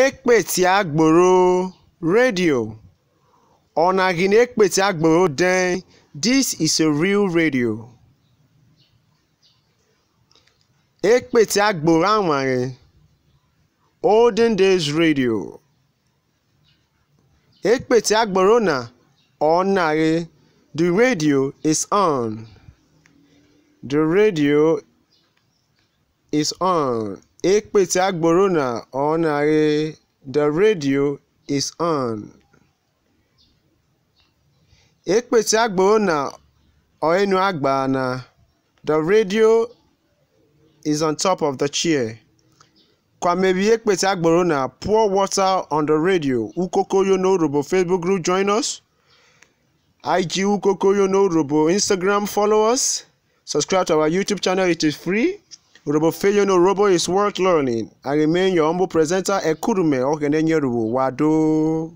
Ekpetiagboro radio. Onagin ekpetiagboro den. This is a real radio. Ekpetiagboro anware. Olden days radio. Ekpetiagboro na onare. The radio is on. The radio is on. Ekpetiagboro na onare. The radio is on. Ekpetiagboro na oenu agba na. The radio is on top of the chair. Kwamebi ekpetiagboro na pour water on the radio. Ukokoyo no Urhobo Facebook group, join us. IG Ukokoyo no Urhobo Instagram, follow us. Subscribe to our YouTube channel, it is free. Urhobo no Urhobo is worth learning. I remain your humble presenter, Ekurume Ogenenye Urhobo. Wado.